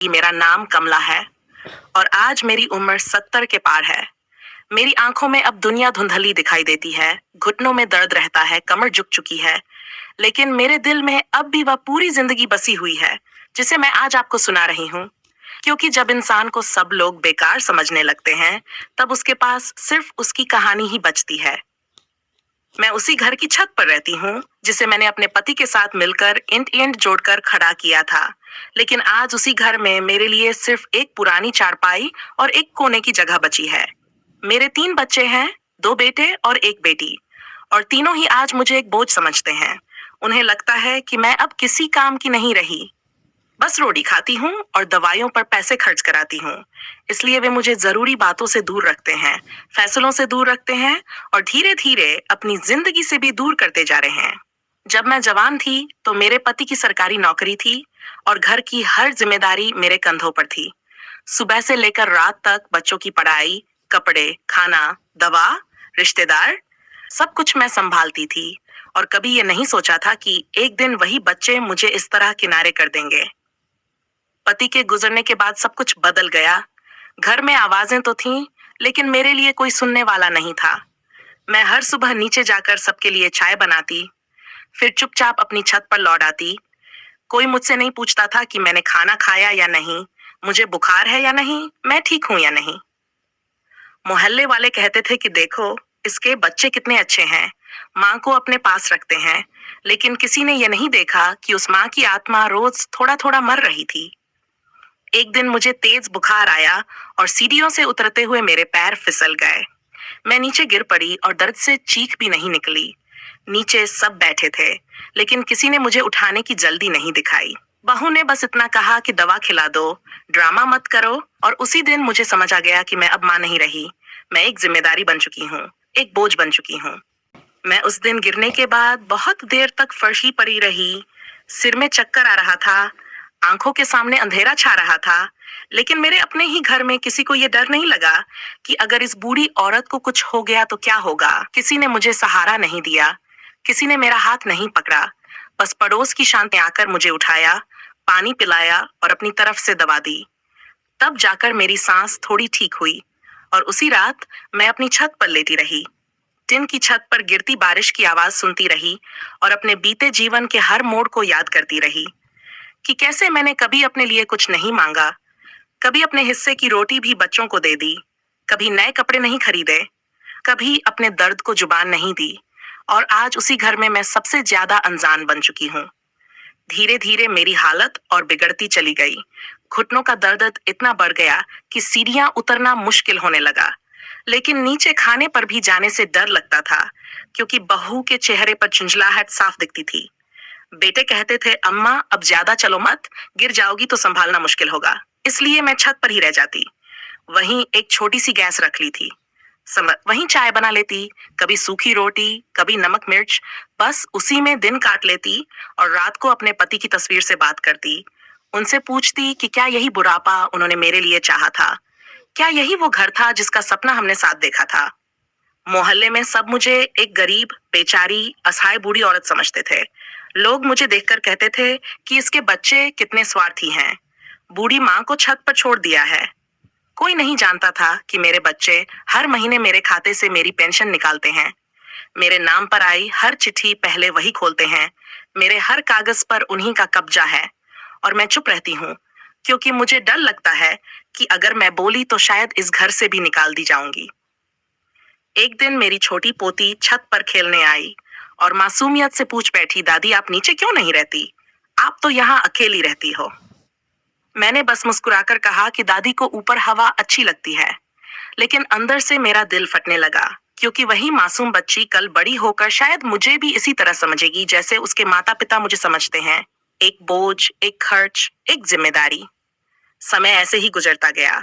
मेरा नाम कमला है और आज मेरी उम्र 70 के पार है। मेरी आंखों में अब दुनिया धुंधली दिखाई देती है, घुटनों में दर्द रहता है, कमर झुक चुकी है, लेकिन मेरे दिल में अब भी वह पूरी जिंदगी बसी हुई है, जिसे मैं आज आपको सुना रही हूँ। क्योंकि जब इंसान को सब लोग बेकार समझने लगते हैं, तब उसके पास सिर्फ उसकी कहानी ही बचती है। मैं उसी घर की छत पर रहती हूँ, जिसे मैंने अपने पति के साथ मिलकर ईंट ईंट जोड़कर खड़ा किया था। लेकिन आज उसी घर में मेरे लिए सिर्फ एक पुरानी चारपाई और एक कोने की जगह बची है। मेरे 3 बच्चे हैं, 2 बेटे और 1 बेटी, और तीनों ही आज मुझे एक बोझ समझते हैं। उन्हें लगता है कि मैं अब किसी काम की नहीं रही, बस रोटी खाती हूँ और दवाइयों पर पैसे खर्च कराती हूँ। इसलिए वे मुझे जरूरी बातों से दूर रखते हैं, फैसलों से दूर रखते हैं और धीरे धीरे अपनी जिंदगी से भी दूर करते जा रहे हैं। जब मैं जवान थी तो मेरे पति की सरकारी नौकरी थी और घर की हर जिम्मेदारी मेरे कंधों पर थी। सुबह से लेकर रात तक बच्चों की पढ़ाई, कपड़े, खाना, दवा, रिश्तेदार, सब कुछ मैं संभालती थी। और कभी ये नहीं सोचा था कि एक दिन वही बच्चे मुझे इस तरह किनारे कर देंगे। पति के गुजरने के बाद सब कुछ बदल गया। घर में आवाजें तो थीं, लेकिन मेरे लिए कोई सुनने वाला नहीं था। मैं हर सुबह नीचे जाकर सबके लिए चाय बनाती, फिर चुपचाप अपनी छत पर लौट आती। कोई मुझसे नहीं पूछता था कि मैंने खाना खाया या नहीं, मुझे बुखार है या नहीं, मैं ठीक हूं या नहीं। मोहल्ले वाले कहते थे कि देखो, इसके बच्चे कितने अच्छे हैं, माँ को अपने पास रखते हैं। लेकिन किसी ने यह नहीं देखा कि उस माँ की आत्मा रोज थोड़ा थोड़ा मर रही थी। एक दिन मुझे तेज बुखार आया और सीढ़ियों से उतरते हुए मेरे पैर फिसल गए। मैं नीचे गिर पड़ी और दर्द से चीख भी नहीं निकली। नीचे सब बैठे थे, लेकिन किसी ने मुझे उठाने की जल्दी नहीं दिखाई। बहू ने बस इतना कहा कि दवा खिला दो, ड्रामा मत करो। और उसी दिन मुझे समझ आ गया कि मैं अब मां नहीं रही, मैं एक जिम्मेदारी बन चुकी हूँ, एक बोझ बन चुकी हूँ। मैं उस दिन गिरने के बाद बहुत देर तक फर्श ही पड़ी रही। सिर में चक्कर आ रहा था, आंखों के सामने अंधेरा छा रहा था, लेकिन मेरे अपने ही घर में किसी को ये डर नहीं लगा कि अगर इस बूढ़ी औरत को कुछ हो गया तो क्या होगा। किसी ने मुझे सहारा नहीं दिया, किसी ने मेरा हाथ नहीं पकड़ा। बस पड़ोस की शांति आकर मुझे उठाया, पानी पिलाया और अपनी तरफ से दबा दी। तब जाकर मेरी सांस थोड़ी ठीक हुई और उसी रात मैं अपनी छत पर लेटी रही, टिन की छत पर गिरती बारिश की आवाज सुनती रही और अपने बीते जीवन के हर मोड़ को याद करती रही कि कैसे मैंने कभी अपने लिए कुछ नहीं मांगा, कभी अपने हिस्से की रोटी भी बच्चों को दे दी, कभी नए कपड़े नहीं खरीदे, कभी अपने दर्द को जुबान नहीं दी। और आज उसी घर में मैं सबसे ज्यादा अनजान बन चुकी हूँ। धीरे धीरे मेरी हालत और बिगड़ती चली गई। घुटनों का दर्द इतना बढ़ गया कि सीढ़ियां उतरना मुश्किल होने लगा। लेकिन नीचे खाने पर भी जाने से डर लगता था, क्योंकि बहू के चेहरे पर झुंझलाहट साफ दिखती थी। बेटे कहते थे, अम्मा अब ज्यादा चलो मत, गिर जाओगी तो संभालना मुश्किल होगा। इसलिए मैं छत पर ही रह जाती। वहीं एक छोटी सी गैस रख ली थी, वहीं चाय बना लेती, कभी सूखी रोटी, कभी नमक मिर्च, बस उसी में दिन काट लेती। और रात को अपने पति की तस्वीर से बात करती, उनसे पूछती कि क्या यही बुढ़ापा उन्होंने मेरे लिए चाहा था, क्या यही वो घर था जिसका सपना हमने साथ देखा था। मोहल्ले में सब मुझे एक गरीब, बेचारी, असहाय बूढ़ी औरत समझते थे। लोग मुझे देखकर कहते थे कि इसके बच्चे कितने स्वार्थी हैं, बूढ़ी माँ को छत पर छोड़ दिया है। कोई नहीं जानता था कि मेरे बच्चे हर महीने मेरे खाते से मेरी पेंशन निकालते हैं। मेरे नाम पर आई हर चिट्ठी पहले वही खोलते हैं, मेरे हर कागज पर उन्हीं का कब्जा है। और मैं चुप रहती हूँ, क्योंकि मुझे डर लगता है कि अगर मैं बोली तो शायद इस घर से भी निकाल दी जाऊंगी। एक दिन मेरी छोटी पोती छत पर खेलने आई और मासूमियत से पूछ बैठी, दादी आप नीचे क्यों नहीं रहती, आप तो यहाँ अकेली रहती हो। मैंने बस मुस्कुराकर कहा कि दादी को ऊपर हवा अच्छी लगती है। लेकिन अंदर से मेरा दिल फटने लगा, क्योंकि वही मासूम बच्ची कल बड़ी होकर शायद मुझे भी इसी तरह समझेगी जैसे उसके माता पिता मुझे समझते हैं, एक बोझ, एक खर्च, एक जिम्मेदारी। समय ऐसे ही गुजरता गया।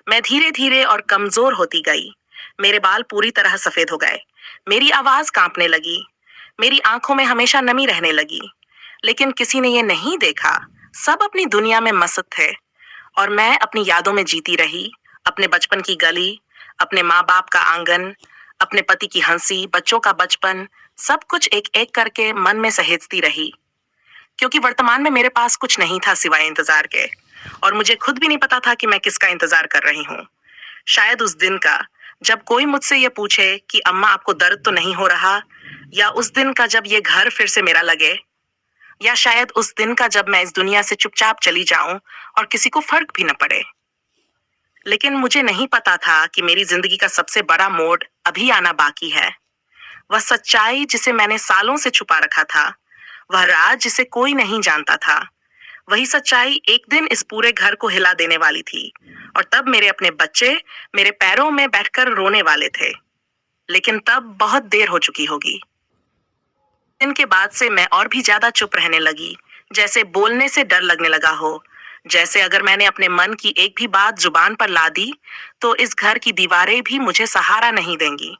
मैं धीरे धीरे और कमजोर होती गई। मेरे बाल पूरी तरह सफेद हो गए, मेरी आवाज कांपने लगी, मेरी आंखों में हमेशा नमी रहने लगी। लेकिन किसी ने ये नहीं देखा, सब अपनी दुनिया में मस्त थे और मैं अपनी यादों में जीती रही। अपने बचपन की गली, अपने माँ बाप का आंगन, अपने पति की हंसी, बच्चों का बचपन, सब कुछ एक एक करके मन में सहेजती रही। क्योंकि वर्तमान में मेरे पास कुछ नहीं था सिवाय इंतजार के। और मुझे खुद भी नहीं पता था कि मैं किसका इंतजार कर रही हूँ। शायद उस दिन का, जब कोई मुझसे ये पूछे कि अम्मा आपको दर्द तो नहीं हो रहा, या उस दिन का जब ये घर फिर से मेरा लगे, या शायद उस दिन का जब मैं इस दुनिया से चुपचाप चली जाऊं और किसी को फर्क भी न पड़े। लेकिन मुझे नहीं पता था कि मेरी जिंदगी का सबसे बड़ा मोड़ अभी आना बाकी है। वह सच्चाई जिसे मैंने सालों से छुपा रखा था, वह राज जिसे कोई नहीं जानता था, वही सच्चाई एक दिन इस पूरे घर को हिला देने वाली थी। और तब मेरे अपने बच्चे मेरे पैरों में बैठकर रोने वाले थे। लेकिन तब बहुत देर हो चुकी होगी। दिन के बाद से मैं और भी ज्यादा चुप रहने लगी, जैसे बोलने से डर लगने लगा हो। जैसे अगर मैंने अपने मन की एक भी बात जुबान पर ला दी तो इस घर की दीवारें भी मुझे सहारा नहीं देंगी।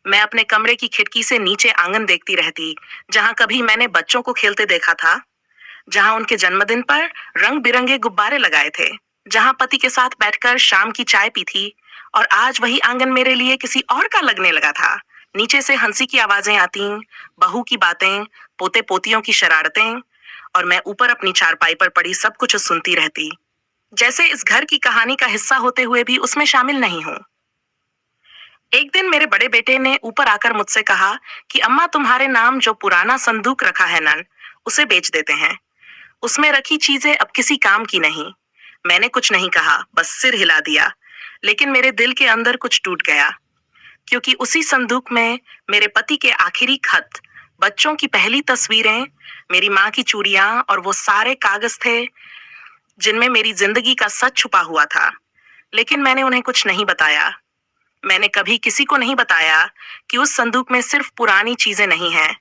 मैं अपने कमरे की खिड़की से नीचे आंगन देखती रहती, जहां कभी मैंने बच्चों को खेलते देखा था, जहां उनके जन्मदिन पर रंग बिरंगे गुब्बारे लगाए थे, जहां पति के साथ बैठकर शाम की चाय पी थी। और आज वही आंगन मेरे लिए किसी और का लगने लगा था। नीचे से हंसी की आवाजें आती, बहू की बातें, पोते पोतियों की शरारतें, और मैं ऊपर अपनी चारपाई पर पड़ी सब कुछ सुनती रहती, जैसे इस घर की कहानी का हिस्सा होते हुए भी उसमें शामिल नहीं हूं। एक दिन मेरे बड़े बेटे ने ऊपर आकर मुझसे कहा कि अम्मा तुम्हारे नाम जो पुराना संदूक रखा है नन, उसे बेच देते हैं। उसमें रखी चीजें अब किसी काम की नहीं। मैंने कुछ नहीं कहा, बस सिर हिला दिया। लेकिन मेरे दिल के अंदर कुछ टूट गया, क्योंकि उसी संदूक में मेरे पति के आखिरी खत, बच्चों की पहली तस्वीरें, मेरी माँ की चूड़ियां और वो सारे कागज थे जिनमें मेरी जिंदगी का सच छुपा हुआ था। लेकिन मैंने उन्हें कुछ नहीं बताया। मैंने कभी किसी को नहीं बताया कि उस संदूक में सिर्फ पुरानी चीजें नहीं हैं,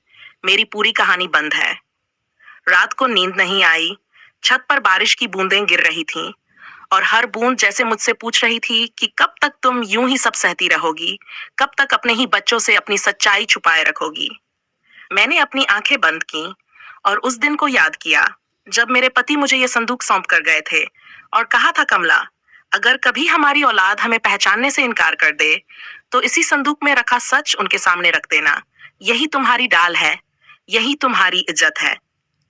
मेरी पूरी कहानी बंद है। रात को नींद नहीं आई। छत पर बारिश की बूंदें गिर रही थीं, और हर बूंद जैसे मुझसे पूछ रही थी कि कब तक तुम यूं ही सब सहती रहोगी, कब तक अपने ही बच्चों से अपनी सच्चाई छुपाए रखोगी। मैंने अपनी आंखें बंद की और उस दिन को याद किया जब मेरे पति मुझे ये संदूक सौंप कर गए थे और कहा था, कमला, अगर कभी हमारी औलाद हमें पहचानने से इनकार कर दे तो इसी संदूक में रखा सच उनके सामने रख देना। यही तुम्हारी डाल है, यही तुम्हारी इज्जत है।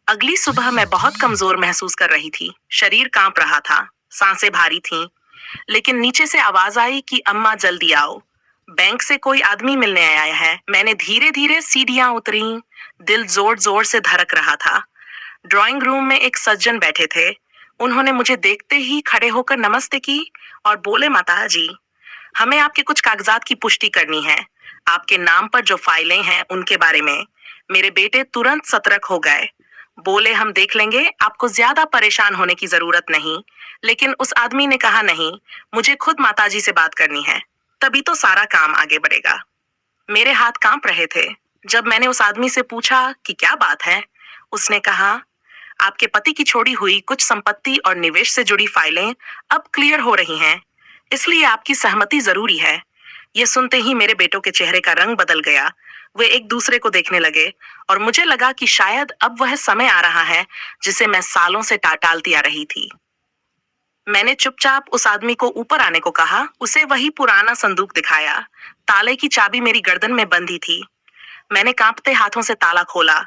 अगली सुबह मैं बहुत कमजोर महसूस कर रही थी। शरीर कांप रहा था, सांसें भारी थीं। लेकिन नीचे से आवाज आई कि अम्मा जल्दी आओ, बैंक से कोई आदमी मिलने आया है। मैंने धीरे धीरे सीढ़ियां उतरी। दिल जोर जोर से धड़क रहा था। ड्राइंग रूम में एक सज्जन बैठे थे। उन्होंने मुझे देखते ही खड़े होकर नमस्ते की और बोले, माता जी, हमें आपके कुछ कागजात की पुष्टि करनी है, आपके नाम पर जो फाइलें हैं उनके बारे में। मेरे बेटे तुरंत सतर्क हो गए। बोले, हम देख लेंगे, आपको ज्यादा परेशान होने की जरूरत नहीं। लेकिन उस आदमी ने कहा, नहीं, मुझे खुद माताजी से बात करनी है, तभी तो सारा काम आगे बढ़ेगा। मेरे हाथ कांप रहे थे। जब मैंने उस आदमी से पूछा कि क्या बात है, उसने कहा, आपके पति की छोड़ी हुई कुछ संपत्ति और निवेश से जुड़ी फाइलें अब क्लियर हो रही हैं, इसलिए आपकी सहमति जरूरी है। ये सुनते ही मेरे बेटों के चेहरे का रंग बदल गया। वे एक दूसरे को देखने लगे और मुझे लगा कि शायद अब वह समय आ रहा है जिसे मैं सालों से टालती आ रही थी। मैंने चुपचाप उस आदमी को ऊपर आने को कहा। उसे वही पुराना संदूक दिखाया। ताले की चाबी मेरी गर्दन में बंधी थी। मैंने कांपते हाथों से ताला खोला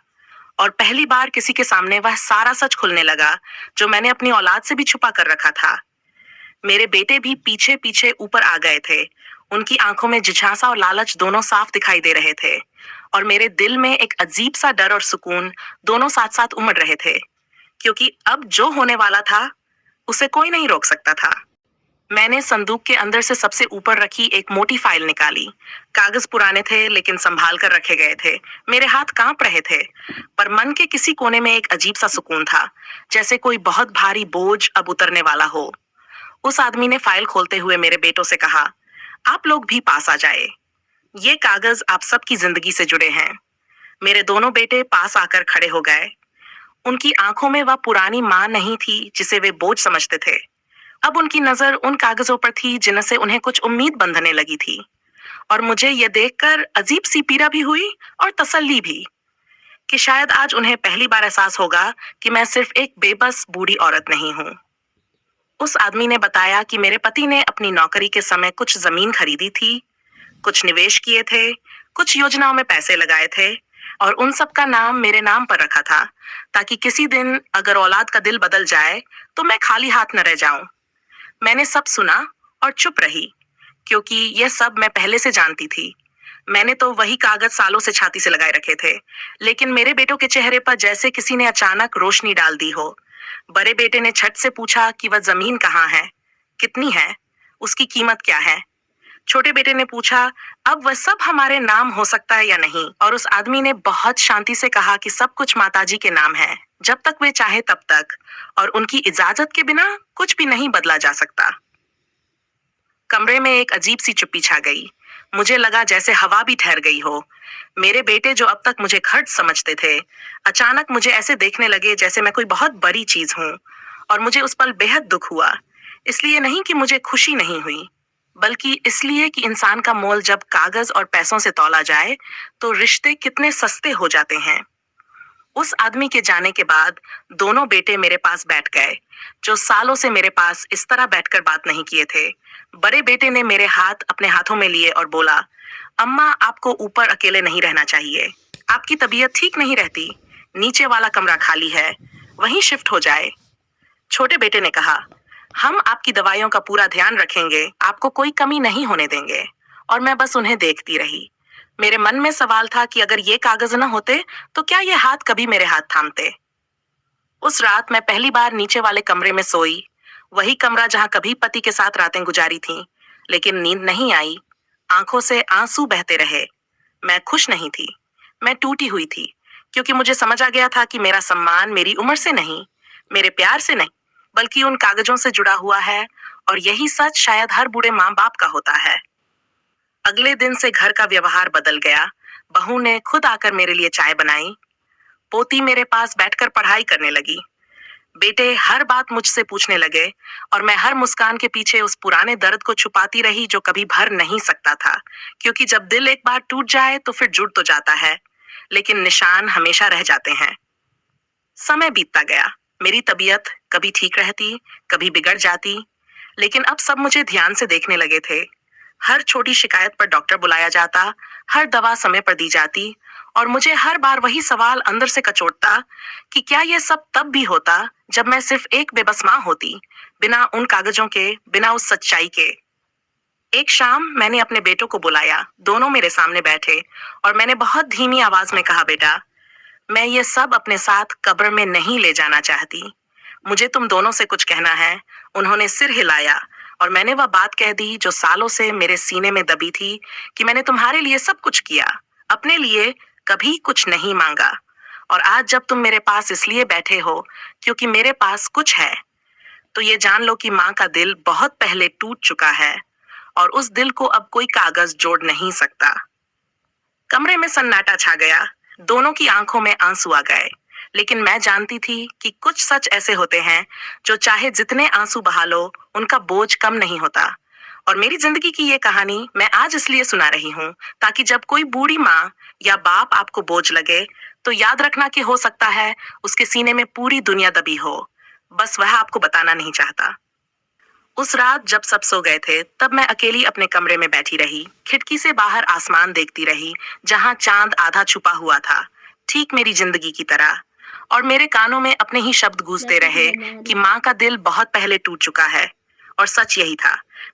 और पहली बार किसी के सामने वह सारा सच खुलने लगा जो मैंने अपनी औलाद से भी छुपा कर रखा था। मेरे बेटे भी पीछे पीछे ऊपर आ गए थे। उनकी आंखों में जिज्ञासा और लालच दोनों साफ दिखाई दे रहे थे, और मेरे दिल में एक अजीब सा डर और सुकून दोनों साथ साथ उमड़ रहे थे, क्योंकि अब जो होने वाला था उसे कोई नहीं रोक सकता था। मैंने संदूक के अंदर से सबसे ऊपर रखी एक मोटी फाइल निकाली। कागज पुराने थे लेकिन संभाल कर रखे गए थे। मेरे हाथ कांप रहे थे, पर मन के किसी कोने में एक अजीब सा सुकून था, जैसे कोई बहुत भारी बोझ अब उतरने वाला हो। उस आदमी ने फाइल खोलते हुए मेरे बेटों से कहा, आप लोग भी पास आ जाए, ये कागज आप सबकी जिंदगी से जुड़े हैं। मेरे दोनों बेटे पास आकर खड़े हो गए। उनकी आंखों में वह पुरानी माँ नहीं थी जिसे वे बोझ समझते थे। अब उनकी नजर उन कागजों पर थी जिनसे उन्हें कुछ उम्मीद बंधने लगी थी। और मुझे यह देखकर अजीब सी पीड़ा भी हुई और तसल्ली भी, कि शायद आज उन्हें पहली बार एहसास होगा कि मैं सिर्फ एक बेबस बूढ़ी औरत नहीं हूँ। उस आदमी ने बताया कि मेरे पति ने अपनी नौकरी के समय कुछ जमीन खरीदी थी, कुछ निवेश किए थे, कुछ योजनाओं में पैसे लगाए थे। और उन सब का नाम मेरे नाम पर रखा था, ताकि किसी दिन अगर औलाद का दिल बदल जाए तो मैं खाली हाथ न रह जाऊं। मैंने सब सुना और चुप रही, क्योंकि यह सब मैं पहले से जानती थी। मैंने तो वही कागज सालों से छाती से लगाए रखे थे, लेकिन मेरे बेटों के चेहरे पर जैसे किसी ने अचानक रोशनी डाल दी हो। बड़े बेटे ने झट से पूछा कि वह जमीन कहाँ है, कितनी है, उसकी कीमत क्या है। छोटे बेटे ने पूछा, अब वह सब हमारे नाम हो सकता है या नहीं। और उस आदमी ने बहुत शांति से कहा कि सब कुछ माताजी के नाम है, जब तक वे चाहे तब तक, और उनकी इजाजत के बिना कुछ भी नहीं बदला जा सकता। कमरे में एक अजीब सी चुप्पी छा गई। मुझे लगा जैसे हवा भी ठहर गई हो। मेरे बेटे, जो अब तक मुझे खर्च समझते थे, अचानक मुझे ऐसे देखने लगे जैसे मैं कोई बहुत बड़ी चीज हूँ। और मुझे उस पल बेहद दुख हुआ। इसलिए नहीं कि मुझे खुशी नहीं हुई, बल्कि इसलिए कि इंसान का मोल जब कागज और पैसों से तौला जाए तो रिश्ते कितने सस्ते हो जाते हैं। उस आदमी के जाने के बाद दोनों बेटे मेरे पास बैठ गए, जो सालों से मेरे पास इस तरह बैठकर बात नहीं किए थे। बड़े बेटे ने मेरे हाथ अपने हाथों में लिए और बोला, अम्मा, आपको ऊपर अकेले नहीं रहना चाहिए। आपकी तबीयत ठीक नहीं रहती। नीचे वाला कमरा खाली है, वहीं शिफ्ट हो जाए। छोटे बेटे ने कहा, हम आपकी दवाइयों का पूरा ध्यान रखेंगे, आपको कोई कमी नहीं होने देंगे। और मैं बस उन्हें देखती रही। मेरे मन में सवाल था कि अगर ये कागज न होते तो क्या ये हाथ कभी मेरे हाथ थामते। उस रात मैं पहली बार नीचे वाले कमरे में सोई, वही कमरा जहां कभी पति के साथ रातें गुजारी थीं। लेकिन नींद नहीं आई, आंखों से आंसू बहते रहे। मैं खुश नहीं थी, मैं टूटी हुई थी, क्योंकि मुझे समझ आ गया था कि मेरा सम्मान मेरी उम्र से नहीं, मेरे प्यार से नहीं, बल्कि उन कागजों से जुड़ा हुआ है। और यही सच शायद हर बूढ़े माँ बाप का होता है। अगले दिन से घर का व्यवहार बदल गया। बहू ने खुद आकर मेरे लिए चाय बनाई। पोती मेरे पास बैठकर पढ़ाई करने लगी। बेटे हर बात मुझसे पूछने लगे, और मैं हर मुस्कान के पीछे उस पुराने दर्द को छुपाती रही जो कभी भर नहीं सकता था। क्योंकि जब दिल एक बार टूट जाए तो फिर जुड़ तो जाता है, लेकिन निशान हमेशा रह जाते हैं। समय बीतता गया। मेरी तबीयत कभी ठीक रहती, कभी बिगड़ जाती, लेकिन अब सब मुझे ध्यान से देखने लगे थे। हर छोटी शिकायत पर डॉक्टर बुलाया जाता, हर दवा समय पर दी जाती, और मुझे हर बार वही सवाल अंदर से कचोटता कि क्या यह सब तब भी होता जब मैं सिर्फ एक बेबस माँ होती, बिना उन कागजों के, बिना उस सच्चाई के। एक शाम मैंने अपने बेटों को बुलाया। दोनों मेरे सामने बैठे, और मैंने बहुत धीमी आवाज में कहा, बेटा, मैं ये सब अपने साथ कब्र में नहीं ले जाना चाहती। मुझे तुम दोनों से कुछ कहना है। उन्होंने सिर हिलाया, और मैंने वह बात कह दी जो सालों से मेरे सीने में दबी थी, कि मैंने तुम्हारे लिए सब कुछ किया, अपने लिए कभी कुछ नहीं मांगा। और आज जब तुम मेरे पास इसलिए बैठे हो क्योंकि मेरे पास कुछ है, तो ये जान लो कि माँ का दिल बहुत पहले टूट चुका है, और उस दिल को अब कोई कागज जोड़ नहीं सकता। कमरे में सन्नाटा छा गया। दोनों की आंखों में आंसू आ गए। लेकिन मैं जानती थी कि कुछ सच ऐसे होते हैं जो चाहे जितने आंसू बहा लो, उनका बोझ कम नहीं होता। और मेरी जिंदगी की ये कहानी मैं आज इसलिए सुना रही हूँ, ताकि जब कोई बूढ़ी माँ या बाप आपको बोझ लगे, तो याद रखना कि हो सकता है उसके सीने में पूरी दुनिया दबी हो, बस वह आपको बताना नहीं चाहता। उस रात जब सब सो गए थे, तब मैं अकेली अपने कमरे में बैठी रही। खिड़की से बाहर आसमान देखती रही, जहां चांद आधा छुपा हुआ था, ठीक मेरी जिंदगी की तरह। और मेरे कानों में अपने ही शब्द गूंजते रहे कि माँ का दिल बहुत पहले टूट चुका है। और सच यही था।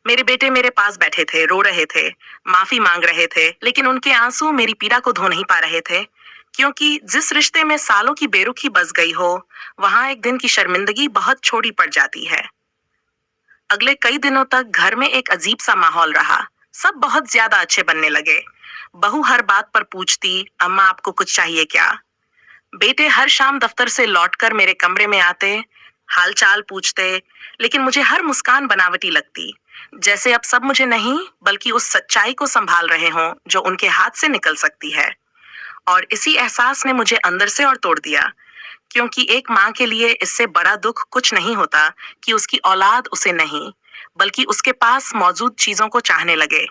मेरे बेटे मेरे पास बैठे थे, रो रहे थे, माफी मांग रहे थे, लेकिन उनके आंसू मेरी पीड़ा को धो नहीं पा रहे थे। क्योंकि जिस रिश्ते में सालों की बेरुखी बस गई हो, वहां एक दिन की शर्मिंदगी बहुत छोटी पड़ जाती है। अगले कई दिनों तक घर में एक अजीब सा माहौल रहा। सब बहुत ज्यादा अच्छे बनने लगे। बहू हर बात पर पूछती, अम्मा आपको कुछ चाहिए क्या। बेटे हर शाम दफ्तर से लौटकर मेरे कमरे में आते, हालचाल पूछते, लेकिन मुझे हर मुस्कान बनावटी लगती, जैसे अब सब मुझे नहीं, बल्कि उस सच्चाई को संभाल रहे हों जो उनके हाथ से निकल सकती है। और इसी एहसास ने मुझे अंदर से और तोड़ दिया, क्योंकि एक माँ के लिए इससे बड़ा दुख कुछ नहीं होता कि उसकी औलाद उसे नहीं, बल्कि उसके पास मौजूद चीजों को चाहने लगे।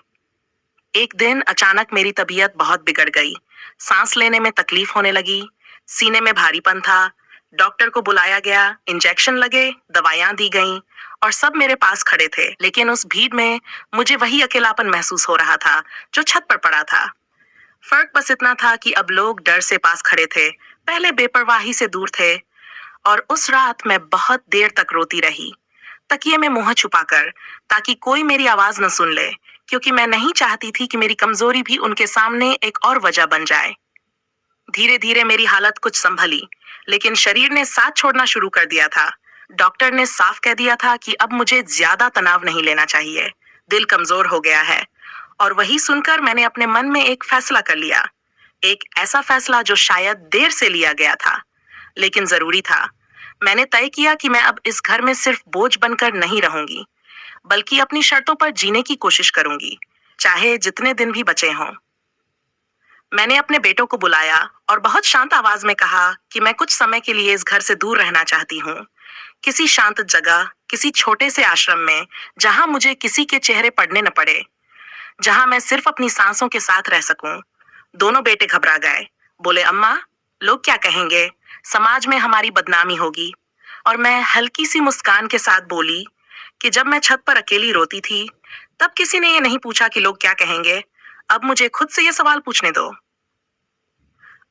एक दिन अचानक मेरी तबीयत बहुत बिगड़ गई। सांस लेने में तकलीफ होने लगी, सीने में भारीपन था। डॉक्टर को बुलाया गया, इंजेक्शन लगे, दवाइयां दी गईं, और सब मेरे पास खड़े थे। लेकिन उस भीड़ में मुझे वही अकेलापन महसूस हो रहा था जो छत पर पड़ा था। फर्क बस इतना था कि अब लोग डर से पास खड़े थे, पहले बेपरवाही से दूर थे। और उस रात मैं बहुत देर तक रोती रही, तकिए में मुंह छुपाकर, ताकि कोई मेरी आवाज न सुन ले, क्योंकि मैं नहीं चाहती थी कि मेरी कमजोरी भी उनके सामने एक और वजह बन जाए। धीरे धीरे मेरी हालत कुछ संभली, लेकिन शरीर ने साथ छोड़ना शुरू कर दिया था। डॉक्टर ने साफ कह दिया था कि अब मुझे ज्यादा तनाव नहीं लेना चाहिए, दिल कमजोर हो गया है। और वही सुनकर मैंने अपने मन में एक फैसला कर लिया, एक ऐसा फैसला जो शायद देर से लिया गया था, लेकिन जरूरी था। मैंने तय किया कि मैं अब इस घर में सिर्फ बोझ बनकर नहीं रहूंगी, बल्कि अपनी शर्तों पर जीने की कोशिश करूंगी, चाहे जितने दिन भी बचे हों। मैंने अपने बेटों को बुलाया और बहुत शांत आवाज में कहा कि मैं कुछ समय के लिए इस घर से दूर रहना चाहती हूँ, किसी शांत जगह, किसी छोटे से आश्रम में, जहां मुझे किसी के चेहरे पड़ने न पड़े, जहां मैं सिर्फ अपनी सांसों के साथ रह सकूं। दोनों बेटे घबरा गए, बोले, अम्मा, लोग क्या कहेंगे, समाज में हमारी बदनामी होगी। और मैं हल्की सी मुस्कान के साथ बोली कि जब मैं छत पर अकेली रोती थी, तब किसी ने ये नहीं पूछा कि लोग क्या कहेंगे। अब मुझे खुद से ये सवाल पूछने दो।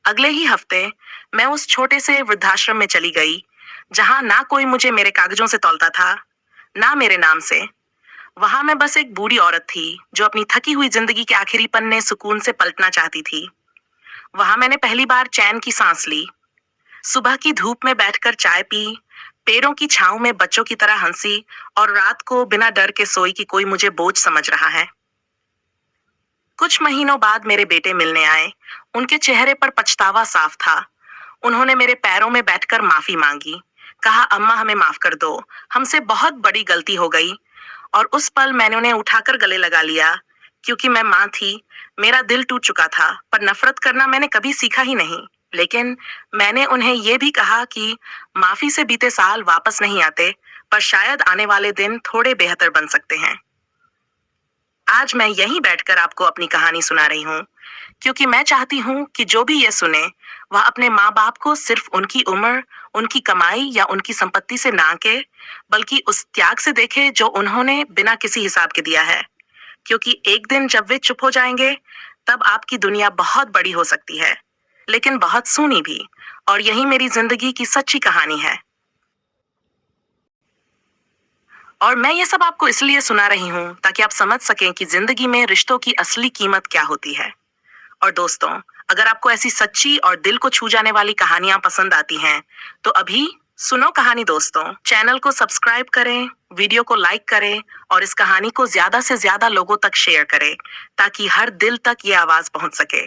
अगले ही हफ्ते मैं उस छोटे से वृद्धाश्रम में चली गई, जहां ना कोई मुझे मेरे कागजों से तौलता था, ना मेरे नाम से। वहां मैं बस एक बूढ़ी औरत थी जो अपनी थकी हुई जिंदगी के आखिरी पन्ने सुकून से पलटना चाहती थी। वहां मैंने पहली बार चैन की सांस ली, सुबह की धूप में बैठकर चाय पी, पेड़ों की छांव में बच्चों की तरह हंसी, और रात को बिना डर के सोई कि कोई मुझे बोझ समझ रहा है। कुछ महीनों बाद मेरे बेटे मिलने आए। उनके चेहरे पर पछतावा साफ था। उन्होंने मेरे पैरों में बैठकर माफी मांगी, कहा, अम्मा, हमें माफ कर दो, हमसे बहुत बड़ी गलती हो गई। और उस पल मैंने उन्हें उठाकर गले लगा लिया, क्योंकि मैं माँ थी, मेरा दिल टूट चुका था, पर नफरत करना मैंने कभी सीखा ही नहीं। लेकिन मैंने उन्हें यह भी कहा कि माफी से बीते साल वापस नहीं आते, पर शायद आने वाले दिन थोड़े बेहतर बन सकते हैं। आज मैं यहीं बैठकर आपको अपनी कहानी सुना रही हूँ, क्योंकि मैं चाहती हूँ कि जो भी ये सुने, वह अपने माँ बाप को सिर्फ उनकी उम्र, उनकी कमाई या उनकी संपत्ति से ना के, बल्कि उस त्याग से देखे जो उन्होंने बिना किसी हिसाब के दिया है। क्योंकि एक दिन जब वे चुप हो जाएंगे, तब आपकी दुनिया बहुत बड़ी हो सकती है, लेकिन बहुत सूनी भी। और यही मेरी जिंदगी की सच्ची कहानी है। और मैं ये सब आपको इसलिए सुना रही हूँ ताकि आप समझ सकें कि जिंदगी में रिश्तों की असली कीमत क्या होती है। और दोस्तों, अगर आपको ऐसी सच्ची और दिल को छू जाने वाली कहानियां पसंद आती हैं, तो अभी सुनो कहानी दोस्तों। चैनल को सब्सक्राइब करें, वीडियो को लाइक करें, और इस कहानी को ज्यादा से ज्यादा लोगों तक शेयर करें, ताकि हर दिल तक ये आवाज पहुंच सके।